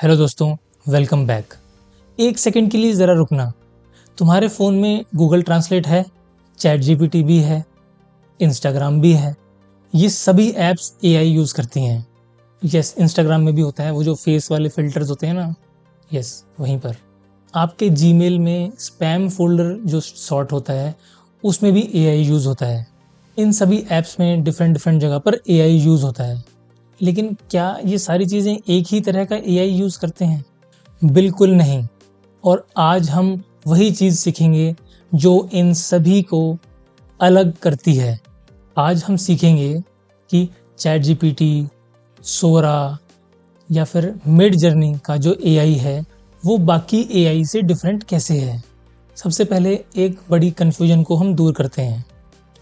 Hello दोस्तों, welcome back. एक second के लिए ज़रा रुकना। तुम्हारे फ़ोन में गूगल ट्रांसलेट है, चैट जीपीटी भी है, इंस्टाग्राम भी है। ये सभी ऐप्स एआई यूज़ करती हैं। यस, इंस्टाग्राम में भी होता है वो जो फेस वाले फ़िल्टर्स होते हैं ना, यस वहीं पर। आपके जीमेल में स्पैम फ़ोल्डर जो सॉर्ट होता है, उसमें भी एआई यूज़ होता है। इन सभी ऐप्स में डिफ़रेंट डिफ़रेंट जगह पर एआई यूज़ होता है। लेकिन क्या ये सारी चीज़ें एक ही तरह का एआई यूज़ करते हैं? बिल्कुल नहीं। और आज हम वही चीज़ सीखेंगे जो इन सभी को अलग करती है। आज हम सीखेंगे कि चैट जीपीटी, सोरा या फिर मिड जर्नी का जो एआई है, वो बाकी एआई से डिफरेंट कैसे है। सबसे पहले एक बड़ी कन्फ्यूजन को हम दूर करते हैं,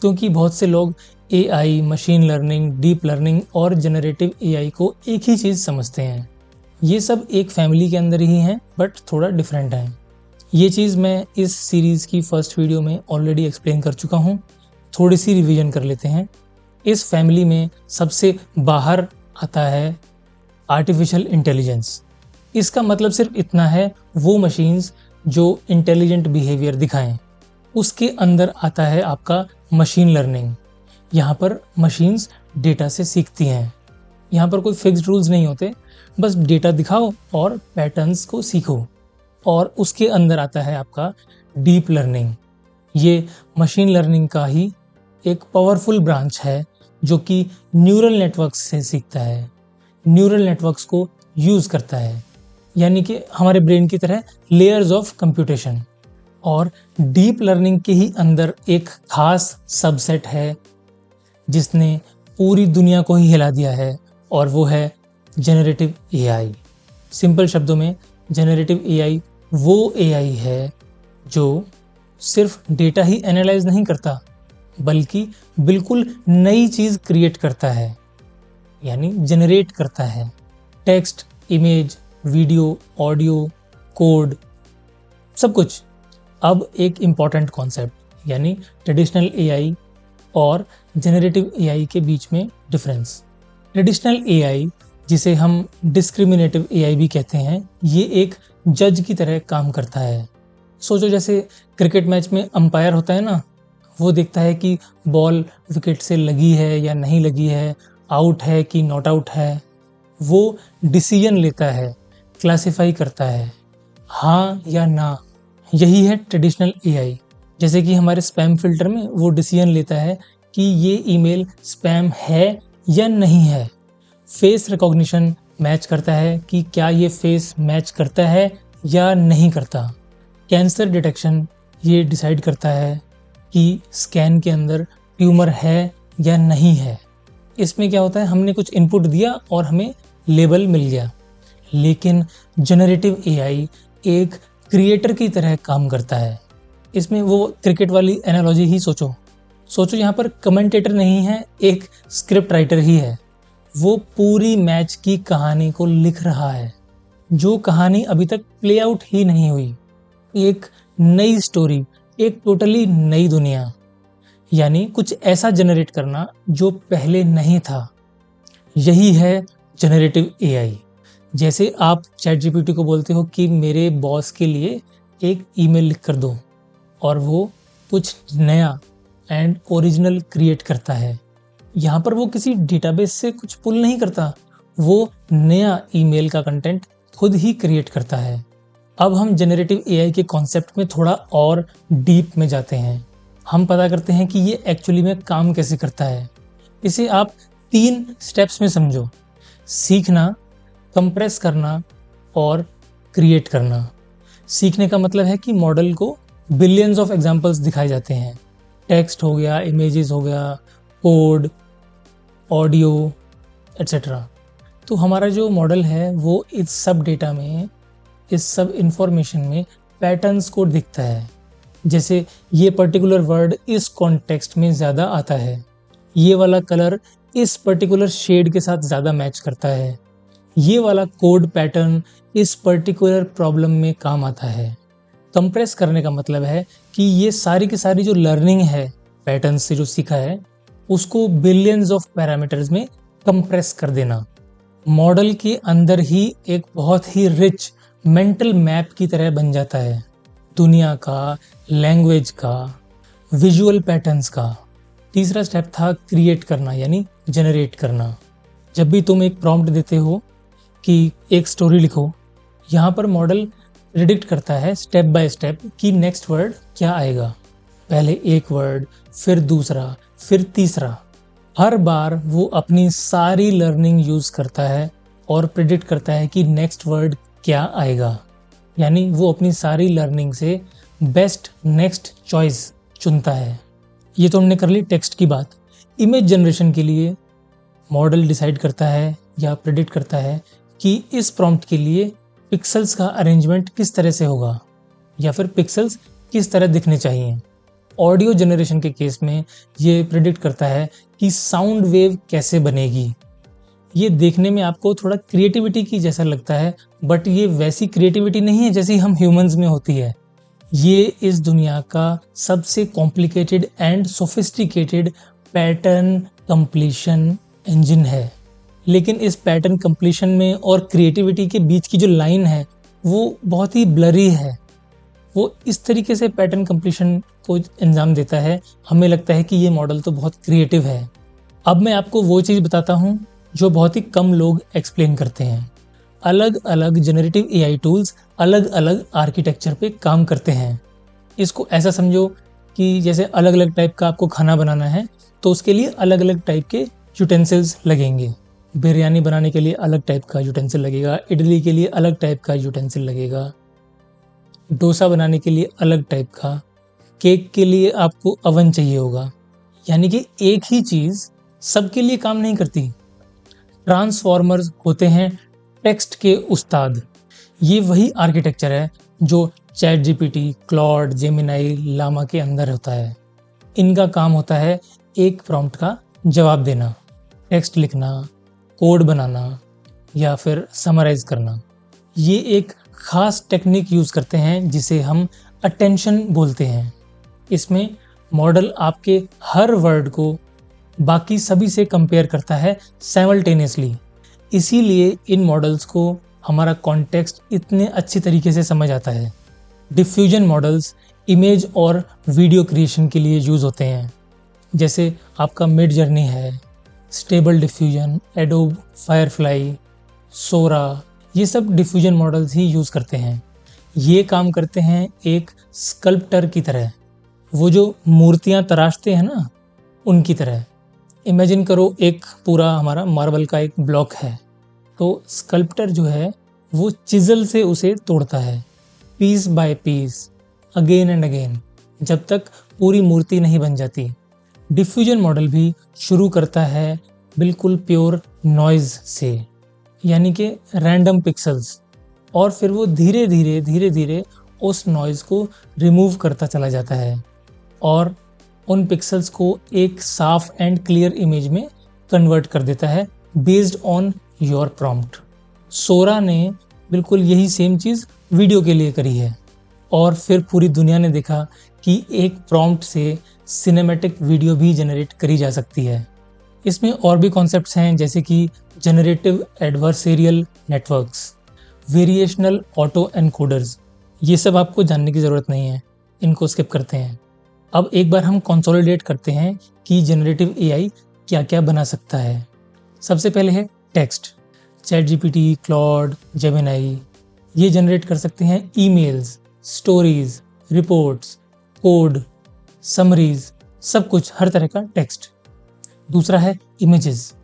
क्योंकि बहुत से लोग AI, machine learning, deep learning और जनरेटिव एआई को एक ही चीज़ समझते हैं। ये सब एक फैमिली के अंदर ही हैं, बट थोड़ा डिफरेंट हैं। ये चीज़ मैं इस सीरीज़ की फर्स्ट वीडियो में ऑलरेडी एक्सप्लेन कर चुका हूँ। थोड़ी सी रिवीजन कर लेते हैं। इस फैमिली में सबसे बाहर आता है आर्टिफिशियल इंटेलिजेंस। इसका मतलब सिर्फ इतना है, वो मशीन्स जो इंटेलिजेंट बिहेवियर दिखाएं। उसके अंदर आता है आपका मशीन लर्निंग। यहाँ पर मशीन्स डेटा से सीखती हैं। यहाँ पर कोई फिक्स्ड रूल्स नहीं होते, बस डेटा दिखाओ और पैटर्न्स को सीखो। और उसके अंदर आता है आपका डीप लर्निंग। ये मशीन लर्निंग का ही एक पावरफुल ब्रांच है जो कि न्यूरल नेटवर्क्स से सीखता है, न्यूरल नेटवर्क्स को यूज़ करता है, यानी कि हमारे ब्रेन की तरह लेयर्स ऑफ कंप्यूटेशन। और डीप लर्निंग के ही अंदर एक खास सबसेट है जिसने पूरी दुनिया को ही हिला दिया है, और वो है जनरेटिव एआई। सिंपल शब्दों में, जनरेटिव एआई वो एआई है जो सिर्फ डेटा ही एनालाइज नहीं करता, बल्कि बिल्कुल नई चीज़ क्रिएट करता है, यानी जनरेट करता है। Text, image, video, audio, code, सब कुछ। अब एक इम्पॉर्टेंट कॉन्सेप्ट, यानी ट्रेडिशनल एआई और जनरेटिव एआई के बीच में डिफरेंस। ट्रेडिशनल एआई, जिसे हम डिस्क्रिमिनेटिव एआई भी कहते हैं, ये एक जज की तरह काम करता है। सोचो जैसे क्रिकेट मैच में अंपायर होता है ना, वो देखता है कि बॉल विकेट से लगी है या नहीं लगी है, आउट है कि नॉट आउट है। वो डिसीजन लेता है, क्लासिफाई करता है, हाँ या ना। यही है ट्रेडिशनल एआई। जैसे कि हमारे स्पैम फिल्टर में वो डिसीजन लेता है कि ये ईमेल स्पैम है या नहीं है। फेस रिकॉग्निशन मैच करता है कि क्या ये फेस मैच करता है या नहीं करता। कैंसर डिटेक्शन ये डिसाइड करता है कि स्कैन के अंदर ट्यूमर है या नहीं है। इसमें क्या होता है, हमने कुछ इनपुट दिया और हमें लेबल मिल गया। लेकिन जनरेटिव एआई एक क्रिएटर की तरह काम करता है। इसमें वो क्रिकेट वाली एनालॉजी ही सोचो। यहाँ पर कमेंटेटर नहीं है, एक स्क्रिप्ट राइटर ही है। वो पूरी मैच की कहानी को लिख रहा है, जो कहानी अभी तक प्ले आउट ही नहीं हुई। एक नई स्टोरी, एक टोटली नई दुनिया, यानी कुछ ऐसा जनरेट करना जो पहले नहीं था। यही है जनरेटिव एआई। जैसे आप चैट जीपीटी को बोलते हो कि मेरे बॉस के लिए एक ईमेल लिख कर दो, और वो कुछ नया एंड ओरिजिनल क्रिएट करता है। यहाँ पर वो किसी डेटाबेस से कुछ पुल नहीं करता, वो नया ईमेल का कंटेंट खुद ही क्रिएट करता है। अब हम जनरेटिव एआई के कॉन्सेप्ट में थोड़ा और डीप में जाते हैं। हम पता करते हैं कि ये एक्चुअली में काम कैसे करता है। इसे आप 3 स्टेप्स में समझो: सीखना, कंप्रेस करना और क्रिएट करना। सीखने का मतलब है कि मॉडल को बिलियंस ऑफ एग्जांपल्स दिखाए जाते हैं। टेक्स्ट हो गया, इमेजेस हो गया, कोड, ऑडियो, एट्सेट्रा। तो हमारा जो मॉडल है वो इस सब डेटा में, इस सब इंफॉर्मेशन में पैटर्न्स को दिखता है। जैसे ये पर्टिकुलर वर्ड इस कॉन्टेक्स्ट में ज़्यादा आता है, ये वाला कलर इस पर्टिकुलर शेड के साथ ज़्यादा मैच करता है, ये वाला कोड पैटर्न इस पर्टिकुलर प्रॉब्लम में काम आता है। कंप्रेस करने का मतलब है कि ये सारी की सारी जो लर्निंग है, पैटर्न से जो सीखा है, उसको बिलियंस ऑफ पैरामीटर्स में कंप्रेस कर देना। मॉडल के अंदर ही एक बहुत ही रिच मेंटल मैप की तरह बन जाता है, दुनिया का, लैंग्वेज का, विजुअल पैटर्न्स का। तीसरा स्टेप था क्रिएट करना यानी जनरेट करना। जब भी तुम एक प्रॉम्प्ट देते हो कि एक स्टोरी लिखो, यहाँ पर मॉडल प्रिडिक्ट करता है स्टेप बाय स्टेप कि नेक्स्ट वर्ड क्या आएगा। पहले एक वर्ड, फिर दूसरा, फिर तीसरा। हर बार वो अपनी सारी लर्निंग यूज़ करता है और प्रिडिक्ट करता है कि नेक्स्ट वर्ड क्या आएगा। यानी वो अपनी सारी लर्निंग से बेस्ट नेक्स्ट चॉइस चुनता है। ये तो हमने कर ली टेक्स्ट की बात। इमेज जनरेशन के लिए मॉडल डिसाइड करता है या प्रिडिक्ट करता है कि इस प्रॉम्प्ट के लिए पिक्सेल्स का अरेंजमेंट किस तरह से होगा या फिर पिक्सेल्स किस तरह दिखने चाहिए। ऑडियो जनरेशन के केस में ये प्रिडिक्ट करता है कि साउंड वेव कैसे बनेगी। ये देखने में आपको थोड़ा क्रिएटिविटी की जैसा लगता है, बट ये वैसी क्रिएटिविटी नहीं है जैसी हम ह्यूमंस में होती है। ये इस दुनिया का सबसे complicated and sophisticated pattern completion engine है। लेकिन इस पैटर्न कंप्लीशन में और क्रिएटिविटी के बीच की जो लाइन है वो बहुत ही ब्लरी है। वो इस तरीके से पैटर्न कंप्लीशन को अंजाम देता है, हमें लगता है कि ये मॉडल तो बहुत क्रिएटिव है। अब मैं आपको वो चीज़ बताता हूँ जो बहुत ही कम लोग एक्सप्लेन करते हैं। अलग अलग जनरेटिव एआई टूल्स अलग अलग आर्किटेक्चर पे काम करते हैं। इसको ऐसा समझो कि जैसे अलग अलग टाइप का आपको खाना बनाना है तो उसके लिए अलग अलग टाइप के यूटेंसिल्स लगेंगे। बिरयानी बनाने के लिए अलग टाइप का यूटेंसिल लगेगा, इडली के लिए अलग टाइप का यूटेंसिल लगेगा, डोसा बनाने के लिए अलग टाइप का, केक के लिए आपको अवन चाहिए होगा। यानी कि एक ही चीज़ सबके लिए काम नहीं करती। ट्रांसफॉर्मर्स होते हैं टेक्स्ट के उस्ताद। ये वही आर्किटेक्चर है जो chat GPT, Claude, Gemini, Llama के अंदर होता है। इनका काम होता है एक प्रॉम्प्ट का जवाब देना, टेक्स्ट लिखना, कोड बनाना या फिर समराइज करना। ये एक खास टेक्निक यूज़ करते हैं जिसे हम अटेंशन बोलते हैं। इसमें मॉडल आपके हर वर्ड को बाकी सभी से कंपेयर करता है साइमल्टेनियसली। इसीलिए इन मॉडल्स को हमारा कॉन्टेक्स्ट इतने अच्छी तरीके से समझ आता है। डिफ्यूजन मॉडल्स इमेज और वीडियो क्रिएशन के लिए यूज़ होते हैं। जैसे आपका मिड जर्नी है, स्टेबल डिफ्यूजन, एडोब फायरफ्लाई, सोरा, ये सब डिफ्यूजन मॉडल्स ही यूज़ करते हैं। ये काम करते हैं एक स्कल्प्टर की तरह। वो जो मूर्तियाँ तराशते हैं ना, उनकी तरह। इमेजिन करो एक पूरा हमारा मार्बल का एक ब्लॉक है, तो स्कल्प्टर जो है वो चिजल से उसे तोड़ता है piece by piece, again and again, जब तक पूरी मूर्ति नहीं बन जाती। डिफ्यूजन मॉडल भी शुरू करता है बिल्कुल प्योर नॉइज़ से, यानी कि रैंडम पिक्सेल्स, और फिर वो धीरे धीरे उस नॉइज़ को रिमूव करता चला जाता है और उन पिक्सेल्स को एक साफ एंड क्लियर इमेज में कन्वर्ट कर देता है बेस्ड ऑन योर प्रॉम्प्ट। सोरा ने बिल्कुल यही सेम चीज़ वीडियो के लिए करी है और फिर पूरी दुनिया ने देखा कि एक प्रॉम्प्ट से सिनेमैटिक वीडियो भी जनरेट करी जा सकती है। इसमें और भी कॉन्सेप्ट्स हैं जैसे कि generative adversarial networks, variational auto encoders. ये सब आपको जानने की ज़रूरत नहीं है, इनको स्किप करते हैं। अब एक बार हम कंसोलिडेट करते हैं कि जनरेटिव एआई क्या क्या बना सकता है। सबसे पहले है text. Chat GPT, Claude, Gemini ये जनरेट कर सकते हैं emails, stories, reports, code, summaries, सब कुछ, हर तरह का टेक्स्ट। दूसरा है इमेजेस।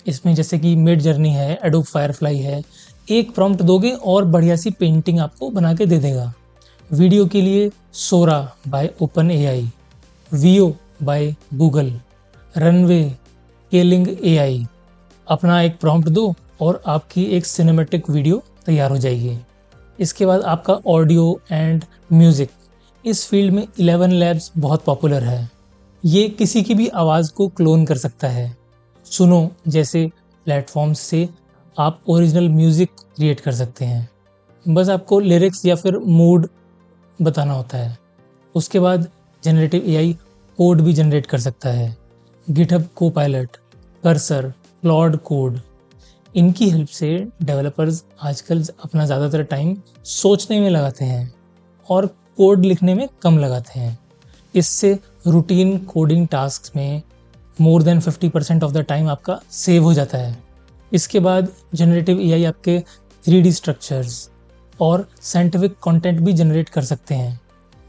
इसमें जैसे कि मिड जर्नी है, एडोब फायरफ्लाई है, एक प्रॉम्प्ट दोगे और बढ़िया सी पेंटिंग आपको बना के दे देगा। वीडियो के लिए सोरा बाय ओपन एआई, वियो बाय गूगल, रनवे, केलिंग एआई। अपना एक प्रॉम्प्ट दो और आपकी एक सिनेमैटिक वीडियो तैयार हो जाएगी। इसके बाद आपका ऑडियो एंड म्यूज़िक। इस फील्ड में 11 लैब्स बहुत पॉपुलर है। ये किसी की भी आवाज़ को क्लोन कर सकता है। सुनो जैसे प्लेटफॉर्म्स से आप ओरिजिनल म्यूज़िक क्रिएट कर सकते हैं। बस आपको लिरिक्स या फिर मूड बताना होता है। उसके बाद जनरेटिव एआई कोड भी जनरेट कर सकता है। GitHub Copilot, cursor, Claude code, इनकी हेल्प से डेवलपर्स आजकल अपना ज़्यादातर टाइम सोचने में लगाते हैं और कोड लिखने में कम लगाते हैं। इससे रूटीन कोडिंग टास्क में more than 50% of the time आपका सेव हो जाता है। इसके बाद जनरेटिव एआई आपके 3D स्ट्रक्चर्स और साइंटिफिक कंटेंट भी जनरेट कर सकते हैं,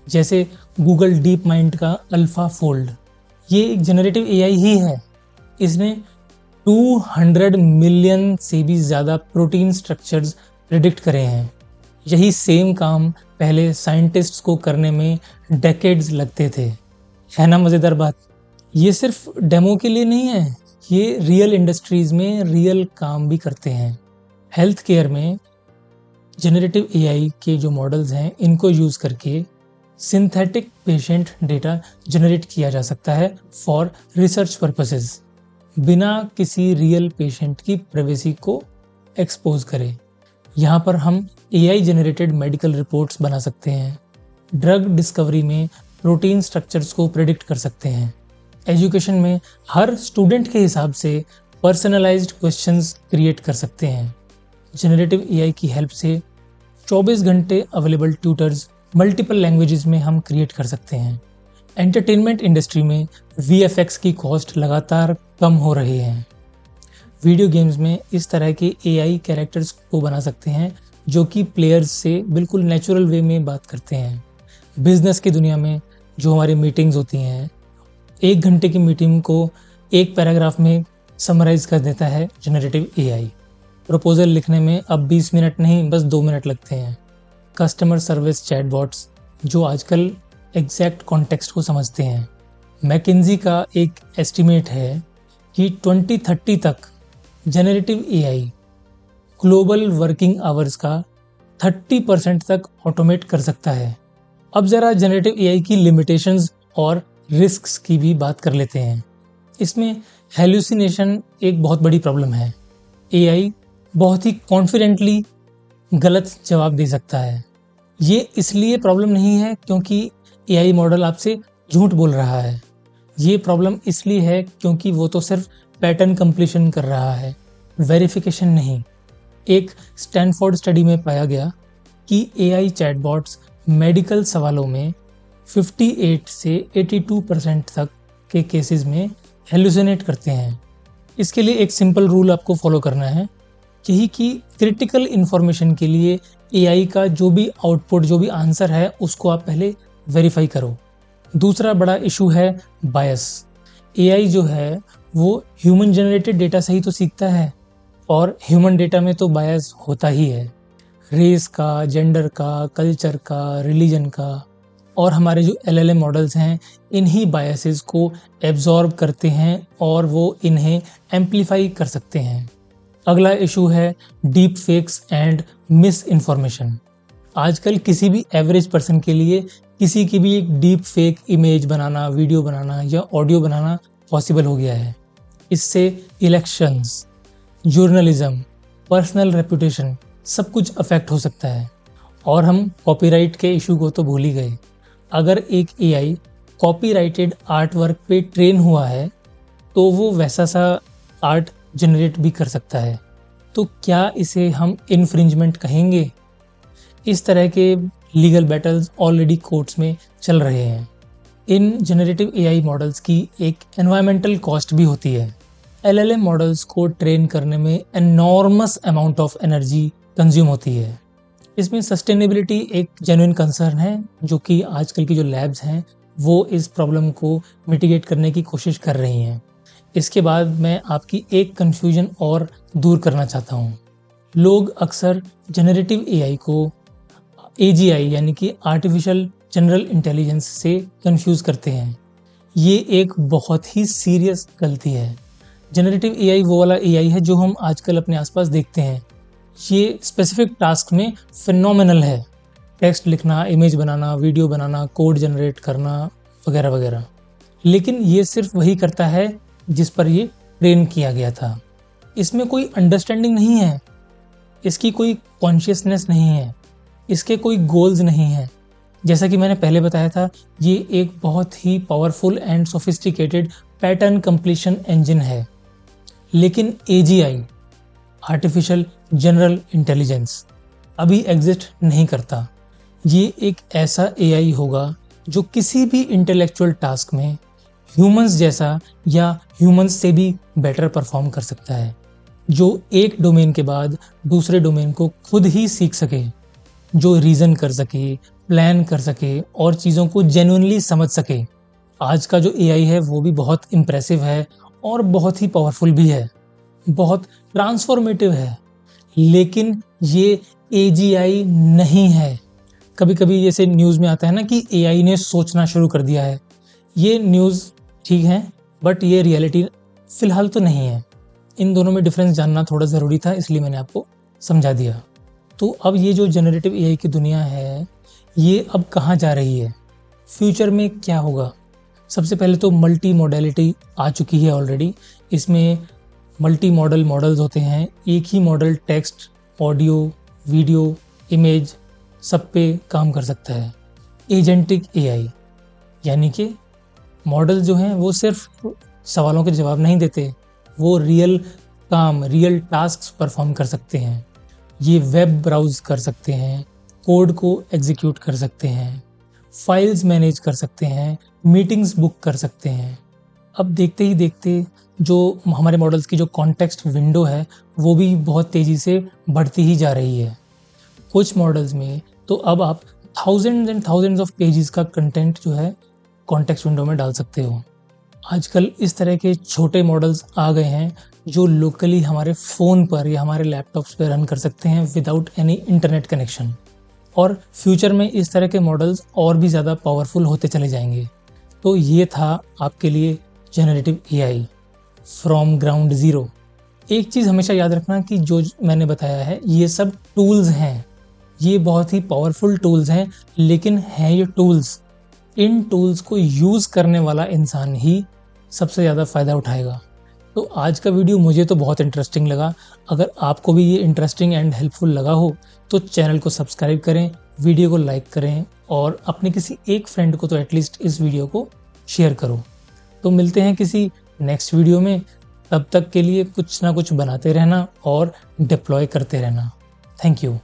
जैसे गूगल डीप माइंड का अल्फा फोल्ड। ये एक जनरेटिव एआई ही है। इसने 200 मिलियन से भी ज़्यादा प्रोटीन स्ट्रक्चर्स प्रिडिक्ट करे हैं। यही सेम काम पहले साइंटिस्ट्स को करने में डेकेड्स लगते थे। है ना मज़ेदार बात? ये सिर्फ डेमो के लिए नहीं है, ये रियल इंडस्ट्रीज़ में रियल काम भी करते हैं। हेल्थ केयर में जनरेटिव एआई के जो मॉडल्स हैं, इनको यूज़ करके सिंथेटिक पेशेंट डेटा जनरेट किया जा सकता है फॉर रिसर्च पर्पसेस, बिना किसी रियल पेशेंट की प्राइवेसी को एक्सपोज करे। यहाँ पर हम एआई जनरेटेड मेडिकल रिपोर्ट्स बना सकते हैं, ड्रग डिस्कवरी में प्रोटीन स्ट्रक्चर्स को प्रेडिक्ट कर सकते हैं, एजुकेशन में हर स्टूडेंट के हिसाब से पर्सनलाइज्ड क्वेश्चंस क्रिएट कर सकते हैं। जनरेटिव एआई की हेल्प से 24 घंटे अवेलेबल ट्यूटर्स मल्टीपल लैंग्वेजेस में हम क्रिएट कर सकते हैं। एंटरटेनमेंट इंडस्ट्री में VFX की कॉस्ट लगातार कम हो रही है। वीडियो गेम्स में इस तरह के AI कैरेक्टर्स को बना सकते हैं जो कि प्लेयर्स से बिल्कुल नेचुरल वे में बात करते हैं। बिजनेस की दुनिया में जो हमारी मीटिंग्स होती हैं, 1 घंटे की मीटिंग को एक पैराग्राफ में समराइज कर देता है जनरेटिव AI। प्रपोजल लिखने में अब 20 मिनट नहीं, बस 2 मिनट लगते हैं। कस्टमर सर्विस चैटबॉट्स जो आजकल एग्जैक्ट कॉन्टेक्स्ट को समझते हैं। मैकिन्जी का एक एस्टीमेट है कि 2030 तक generative AI global working hours का 30% तक ऑटोमेट कर सकता है। अब ज़रा जनरेटिव एआई की लिमिटेशंस और रिस्क्स की भी बात कर लेते हैं। इसमें हेलुसिनेशन एक बहुत बड़ी प्रॉब्लम है। एआई बहुत ही कॉन्फिडेंटली गलत जवाब दे सकता है। ये इसलिए प्रॉब्लम नहीं है क्योंकि एआई मॉडल आपसे झूठ बोल रहा है। ये प्रॉब्लम इसलिए है क्योंकि वो तो सिर्फ पैटर्न कंप्लीशन कर रहा है, वेरिफिकेशन नहीं। एक स्टैनफोर्ड स्टडी में पाया गया कि एआई चैटबॉट्स मेडिकल सवालों में 58 से 82% तक के केसेस में हेलुसिनेट करते हैं। इसके लिए एक सिंपल रूल आपको फॉलो करना है, यही कि क्रिटिकल इन्फॉर्मेशन के लिए एआई का जो भी आउटपुट, जो भी आंसर है, उसको आप पहले वेरीफाई करो। दूसरा बड़ा इशू है बायस। एआई जो है वो ह्यूमन जनरेटेड डेटा से ही तो सीखता है और ह्यूमन डेटा में तो बायस होता ही है। रेस का, जेंडर का, कल्चर का, रिलीजन का। और हमारे जो LLM मॉडल्स हैं, इन्हीं बायसेस को एब्जॉर्ब करते हैं और वो इन्हें एम्पलीफाई कर सकते हैं। अगला इशू है deep fakes and miss information. आजकल किसी भी एवरेज पर्सन के लिए किसी की भी एक डीप फेक इमेज बनाना, वीडियो बनाना या ऑडियो बनाना पॉसिबल हो गया है। इससे इलेक्शंस, जर्नलिज्म, पर्सनल रेपुटेशन सब कुछ अफेक्ट हो सकता है। और हम कॉपीराइट के इशू को तो भूल ही गए। अगर एक एआई कॉपीराइटेड आर्ट वर्क पे ट्रेन हुआ है तो वो वैसा सा आर्ट जनरेट भी कर सकता है, तो क्या इसे हम इन्फ्रिंजमेंट कहेंगे? इस तरह के लीगल बैटल्स ऑलरेडी कोर्ट्स में चल रहे हैं। इन जनरेटिव एआई मॉडल्स की एक एनवायरमेंटल कॉस्ट भी होती है। LLM मॉडल्स को ट्रेन करने में enormous amount of energy consume होती है। इसमें सस्टेनेबिलिटी एक जेन्युइन कंसर्न है, जो कि आजकल की जो लैब्स हैं वो इस प्रॉब्लम को मिटिगेट करने की कोशिश कर रही हैं। इसके बाद मैं आपकी एक कन्फ्यूजन और दूर करना चाहता हूँ। लोग अक्सर जनरेटिव एआई को AGI यानी कि आर्टिफिशियल जनरल इंटेलिजेंस से कंफ्यूज करते हैं। ये एक बहुत ही सीरियस गलती है। जनरेटिव एआई वो वाला एआई है जो हम आजकल अपने आसपास देखते हैं। ये स्पेसिफिक टास्क में फिनोमिनल है, टेक्स्ट लिखना, इमेज बनाना, वीडियो बनाना, कोड जनरेट करना वगैरह वगैरह। लेकिन ये सिर्फ वही करता है जिस पर ये ट्रेन किया गया था। इसमें कोई अंडरस्टैंडिंग नहीं है, इसकी कोई कॉन्शियसनेस नहीं है, इसके कोई गोल्स नहीं है। जैसा कि मैंने पहले बताया था, ये एक बहुत ही powerful and sophisticated pattern completion engine है। लेकिन AGI आर्टिफिशियल जनरल इंटेलिजेंस अभी एग्जिस्ट नहीं करता। ये एक ऐसा एआई होगा जो किसी भी इंटेलेक्चुअल टास्क में ह्यूमंस जैसा या ह्यूमंस से भी बेटर परफॉर्म कर सकता है, जो एक डोमेन के बाद दूसरे डोमेन को खुद ही सीख सके, जो रीज़न कर सके, प्लान कर सके और चीज़ों को जेन्युइनली समझ सके। आज का जो एआई है वो भी बहुत इम्प्रेसिव है और बहुत ही पावरफुल भी है, बहुत ट्रांसफॉर्मेटिव है, लेकिन ये एजीआई नहीं है। कभी कभी जैसे न्यूज़ में आता है ना कि एआई ने सोचना शुरू कर दिया है, ये न्यूज़ ठीक है बट ये रियलिटी फ़िलहाल तो नहीं है। इन दोनों में डिफरेंस जानना थोड़ा ज़रूरी था, इसलिए मैंने आपको समझा दिया। तो अब ये जो जनरेटिव एआई की दुनिया है, ये अब कहाँ जा रही है, फ्यूचर में क्या होगा? सबसे पहले तो मल्टी मॉडलिटी आ चुकी है ऑलरेडी। इसमें मल्टी मॉडल मॉडल्स होते हैं, एक ही model text, audio, video, image सब पे काम कर सकता है। एजेंटिक एआई यानी कि मॉडल जो हैं वो सिर्फ सवालों के जवाब नहीं देते, वो रियल काम, रियल टास्क परफॉर्म कर सकते हैं। ये वेब ब्राउज़ कर सकते हैं, कोड को एग्जीक्यूट कर सकते हैं, फाइल्स मैनेज कर सकते हैं, मीटिंग्स बुक कर सकते हैं। अब देखते ही देखते जो हमारे मॉडल्स की जो कॉन्टेक्स्ट विंडो है वो भी बहुत तेज़ी से बढ़ती ही जा रही है। कुछ मॉडल्स में तो अब आप thousands and thousands of pages का कंटेंट जो है कॉन्टेक्स्ट विंडो में डाल सकते हो। आजकल इस तरह के छोटे मॉडल्स आ गए हैं जो लोकली हमारे फ़ोन पर या हमारे लैपटॉप्स पर रन कर सकते हैं विदाउट एनी इंटरनेट कनेक्शन। और फ्यूचर में इस तरह के मॉडल्स और भी ज़्यादा पावरफुल होते चले जाएंगे। तो ये था आपके लिए generative AI from ground zero. एक चीज़ हमेशा याद रखना कि जो मैंने बताया है ये सब टूल्स हैं, ये बहुत ही पावरफुल टूल्स हैं, लेकिन हैं ये टूल्स। इन टूल्स को यूज़ करने वाला इंसान ही सबसे ज़्यादा फ़ायदा उठाएगा। तो आज का वीडियो मुझे तो बहुत इंटरेस्टिंग लगा। अगर आपको भी ये इंटरेस्टिंग एंड हेल्पफुल लगा हो तो चैनल को सब्सक्राइब करें, वीडियो को लाइक करें और अपने किसी एक फ्रेंड को तो एटलीस्ट इस वीडियो को शेयर करो। तो मिलते हैं किसी नेक्स्ट वीडियो में, तब तक के लिए कुछ ना कुछ बनाते रहना और डिप्लॉय करते रहना। Thank you.